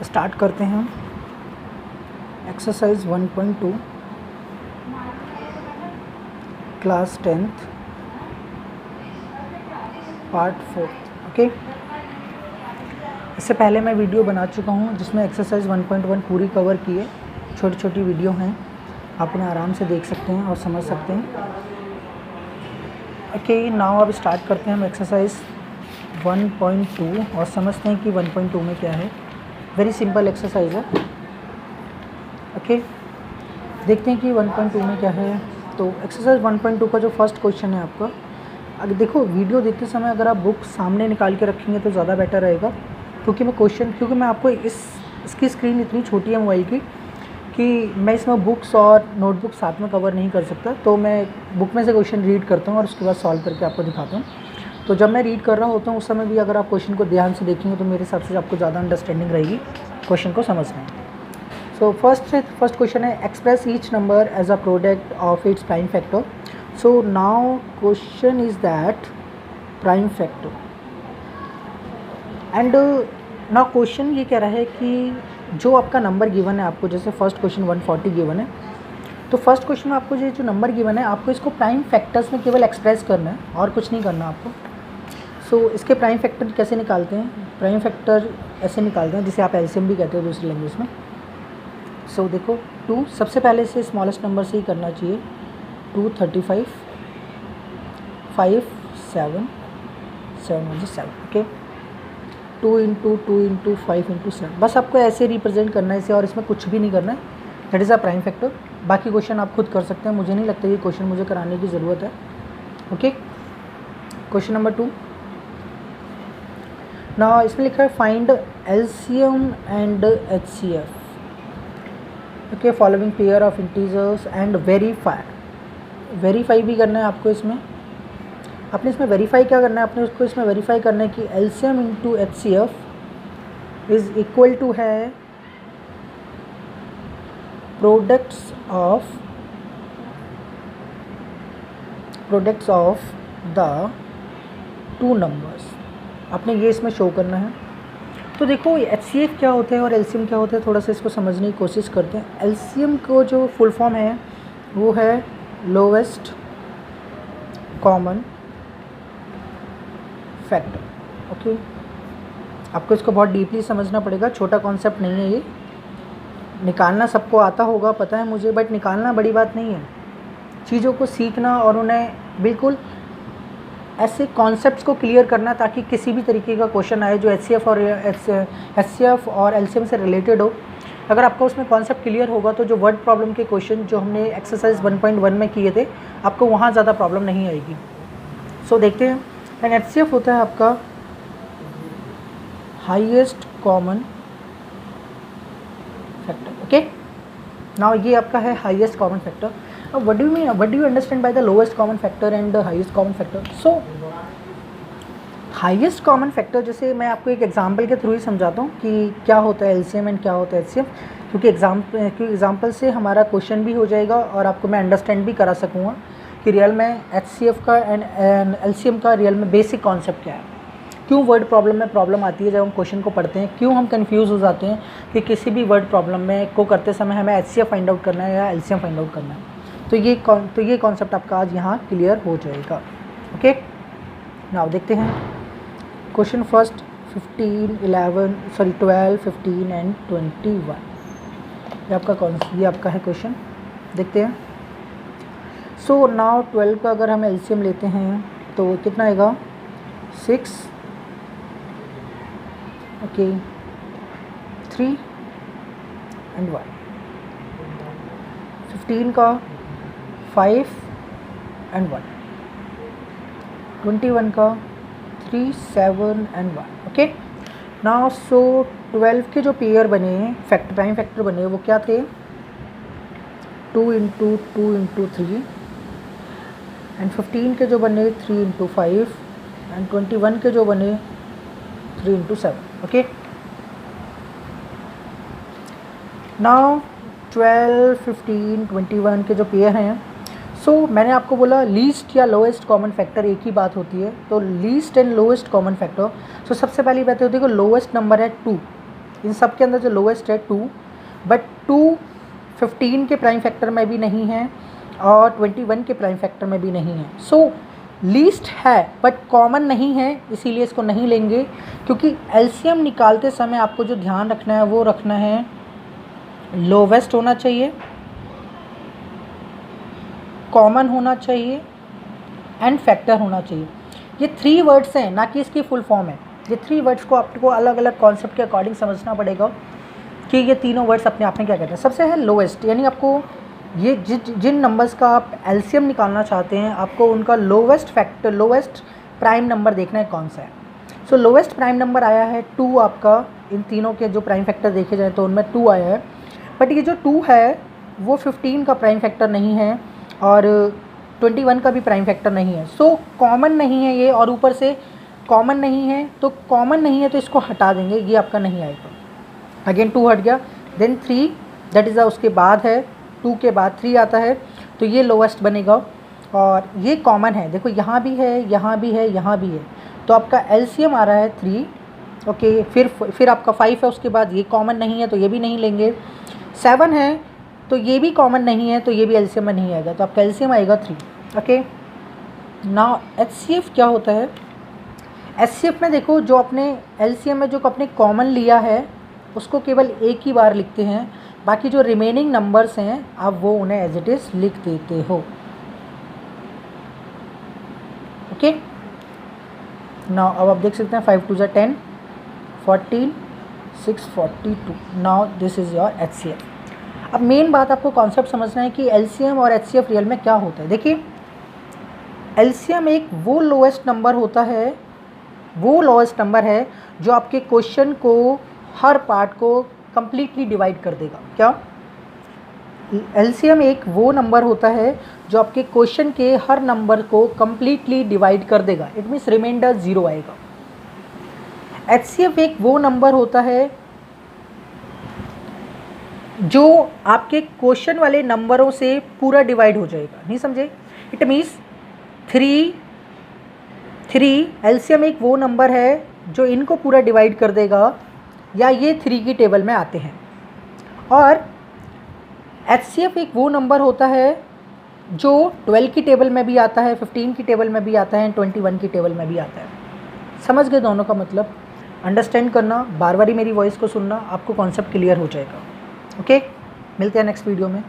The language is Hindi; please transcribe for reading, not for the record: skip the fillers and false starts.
स्टार्ट करते हैं exercise 1.2 class 10th part 4। Okay, इससे पहले मैं वीडियो बना चुका हूँ जिसमें एक्सरसाइज 1.1 पूरी कवर की है। छोटी छोटी वीडियो हैं, आप उन्हें आराम से देख सकते हैं और समझ सकते हैं। ओके, नाउ अब स्टार्ट करते हैं हम एक्सरसाइज 1.2 और समझते हैं कि 1.2 में क्या है। वेरी सिंपल एक्सरसाइज है। ओके, देखते हैं कि 1.2 में क्या है। तो एक्सरसाइज 1.2 का जो फर्स्ट क्वेश्चन है आपका, अगर देखो वीडियो देखते समय अगर आप बुक सामने निकाल के रखेंगे तो ज़्यादा बेटर रहेगा, क्योंकि मैं आपको इसकी स्क्रीन इतनी छोटी है मोबाइल की कि मैं इसमें बुक्स और नोटबुक साथ में कवर नहीं कर सकता। तो मैं बुक में से क्वेश्चन रीड करता हूँ और उसके बाद सॉल्व करके आपको दिखाता हूँ। तो जब मैं रीड कर रहा होता हूँ उस समय भी अगर आप क्वेश्चन को ध्यान से देखेंगे तो मेरे हिसाब से आपको ज़्यादा अंडरस्टैंडिंग रहेगी क्वेश्चन को समझने। सो फर्स्ट क्वेश्चन है, express each number as a product of its prime factor. So now question is that prime factor and now question ये कह रहा है कि जो आपका नंबर गिवन है आपको, जैसे फर्स्ट क्वेश्चन 140 गिवन है, तो फर्स्ट क्वेश्चन में आपको ये जो नंबर गिवन है आपको इसको प्राइम फैक्टर्स में केवल एक्सप्रेस करना है और कुछ नहीं करना आपको। सो इसके प्राइम फैक्टर कैसे निकालते हैं? प्राइम फैक्टर ऐसे निकालते हैं जिसे आप एलसीएम भी कहते हो दूसरी लैंग्वेज में। सो देखो 2 सबसे पहले से स्मॉलेस्ट नंबर से ही करना चाहिए। 2 35 5 7 7 7। ओके, 2 इंटू 5 इंटू 7, बस आपको ऐसे रिप्रेजेंट करना है इसे और इसमें कुछ भी नहीं करना है। That is a prime factor. बाकी क्वेश्चन आप खुद कर सकते हैं, मुझे नहीं लगता ये क्वेश्चन मुझे कराने की ज़रूरत है। ओके, क्वेश्चन नंबर 2 ना, इसमें लिखा है find LCM and HCF. Okay, following pair of integers and verify भी करना है आपको। इसमें आपने इसमें वेरीफाई क्या करना है, आपने उसको इसमें वेरीफाई करना है कि LCM into HCF is equal to है products of the two numbers. आपने ये इसमें शो करना है। तो देखो एचसीएफ क्या होता है और एलसीएम क्या होता है, थोड़ा सा इसको समझने की कोशिश करते हैं। एलसीएम को जो फुल फॉर्म है वो है लोवेस्ट कॉमन फैक्टर। ओके, आपको इसको बहुत डीपली समझना पड़ेगा, छोटा कॉन्सेप्ट नहीं है ये। निकालना सबको आता होगा पता है मुझे, बट निकालना बड़ी बात नहीं है। चीज़ों को सीखना और उन्हें बिल्कुल ऐसे कॉन्सेप्ट्स को क्लियर करना ताकि किसी भी तरीके का क्वेश्चन आए जो एचसीएफ और एलसीएम से रिलेटेड हो, अगर आपका उसमें कॉन्सेप्ट क्लियर होगा तो जो वर्ड प्रॉब्लम के क्वेश्चन जो हमने एक्सरसाइज 1.1 में किए थे आपको वहाँ ज़्यादा प्रॉब्लम नहीं आएगी। सो देखते हैं। एंड एचसीएफ होता है आपका highest common factor. Okay, now ये आपका है हाईएस्ट कॉमन फैक्टर। अब what do you understand by the lowest common factor and highest common factor? So highest common factor, जैसे मैं आपको एक एग्जांपल के थ्रू ही समझाता हूँ कि क्या होता है एलसीएम एंड क्या होता है एचसीएफ, क्योंकि एग्जांपल से हमारा क्वेश्चन भी हो जाएगा और आपको मैं अंडरस्टैंड भी करा सकूँगा कि रियल में एचसीएफ का एंड एलसीएम का रियल में बेसिक कॉन्सेप्ट क्या है, क्यों वर्ड प्रॉब्लम में प्रॉब्लम आती है जब हम क्वेश्चन को पढ़ते हैं, क्यों हम कंफ्यूज हो जाते हैं कि किसी भी वर्ड प्रॉब्लम में को करते समय हमें एचसीएफ फाइंड आउट करना है या एलसीएम फाइंड आउट करना है। तो ये कॉन्सेप्ट आपका आज यहाँ क्लियर हो जाएगा। ओके, नाउ देखते हैं क्वेश्चन फर्स्ट 12, 15 एंड 21। ये आपका है क्वेश्चन, देखते हैं। सो नाउ 12 का अगर हम एलसीएम लेते हैं तो कितना आएगा? 6, ओके, 3 एंड 1। 15 का 5 एंड 1। 21 का 3, 7 एंड 1। ओके, नाउ सो 12 के जो पेयर बने प्राइम फैक्टर बने वो क्या थे? 2 इंटू 2 इंटू 3 एंड 15 के जो बने 3 इंटू 5 एंड 21 के जो बने 3 इंटू 7। ओके, नाउ 12, 15, 21 के जो पेयर हैं, सो मैंने आपको बोला लीस्ट या लोएस्ट कॉमन फैक्टर एक ही बात होती है। तो least and lowest common factor, so सबसे पहली बात होती है कि लोएस्ट नंबर है 2, इन सब के अंदर जो लोएस्ट है 2, बट 2 15 के प्राइम फैक्टर में भी नहीं है और 21 के प्राइम फैक्टर में भी नहीं है। सो लीस्ट है बट कॉमन नहीं है, इसीलिए इसको नहीं लेंगे। क्योंकि एलसीएम निकालते समय आपको जो ध्यान रखना है वो रखना है लोवेस्ट होना चाहिए, कॉमन होना चाहिए एंड फैक्टर होना चाहिए। ये 3 वर्ड्स हैं, ना कि इसकी फुल फॉर्म है। ये 3 वर्ड्स को आपको अलग अलग कॉन्सेप्ट के अकॉर्डिंग समझना पड़ेगा कि ये तीनों वर्ड्स अपने आप में क्या कहते हैं। सबसे है लोवेस्ट, यानी आपको ये जिन नंबर्स का आप एलसीएम निकालना चाहते हैं आपको उनका lowest factor, lowest prime number देखना है कौन सा है। सो लोवेस्ट प्राइम नंबर आया है 2 आपका। इन तीनों के जो प्राइम फैक्टर देखे जाए तो उनमें 2 आया है, बट ये जो 2 है वो 15 का प्राइम फैक्टर नहीं है और 21 का भी प्राइम फैक्टर नहीं है। सो कॉमन नहीं है ये, और ऊपर से कॉमन नहीं है, तो कॉमन नहीं है तो इसको हटा देंगे, ये आपका नहीं आएगा। अगेन 2 हट गया, देन 3 दैट इज़ उसके बाद है, 2 के बाद 3 आता है, तो ये लोवेस्ट बनेगा और ये कॉमन है। देखो यहाँ भी है, यहाँ भी है, यहाँ भी है, तो आपका एलसीएम आ रहा है 3। ओके, फिर आपका 5 है, उसके बाद ये कॉमन नहीं है तो ये भी नहीं लेंगे। 7 है तो ये भी कॉमन नहीं है तो ये भी एलसीएम में नहीं आएगा, तो आपका एलसीएम आएगा 3। ओके, नाउ एचसीएफ क्या होता है। एचसीएफ में देखो जो अपने एलसीएम में जो अपने कॉमन लिया है उसको केवल एक ही बार लिखते हैं, बाकी जो रिमेनिंग नंबर्स हैं आप वो उन्हें एज इट इज़ लिख देते हो। ओके, नाउ अब आप देख सकते हैं 5 2 ज़ा 10, 14, 6 42। Now this is your HCF. अब मेन बात आपको कॉन्सेप्ट समझना है कि एलसीएम और एचसीएफ रियल में क्या होता है। देखिए, एलसीएम एक वो लोएस्ट नंबर होता है, वो लोएस्ट नंबर है जो आपके क्वेश्चन को, हर पार्ट को कंप्लीटली डिवाइड कर देगा। क्या एलसीएम एक वो नंबर होता है जो आपके क्वेश्चन के हर नंबर को कंप्लीटली डिवाइड कर देगा, इट मीन्स रिमाइंडर 0 आएगा। एचसीएफ एक वो नंबर होता है जो आपके क्वेश्चन वाले नंबरों से पूरा डिवाइड हो जाएगा। नहीं समझे? इट मीन्स 3 एलसीएम एक वो नंबर है जो इनको पूरा डिवाइड कर देगा, या ये 3 की टेबल में आते हैं। और एचसीएफ एक वो नंबर होता है जो 12 की टेबल में भी आता है, 15 की टेबल में भी आता है, 21 की टेबल में भी आता है। समझ गए दोनों का मतलब? अंडरस्टैंड करना, बार बार ही मेरी वॉइस को सुनना, आपको कॉन्सेप्ट क्लियर हो जाएगा। ओके, मिलते हैं नेक्स्ट वीडियो में।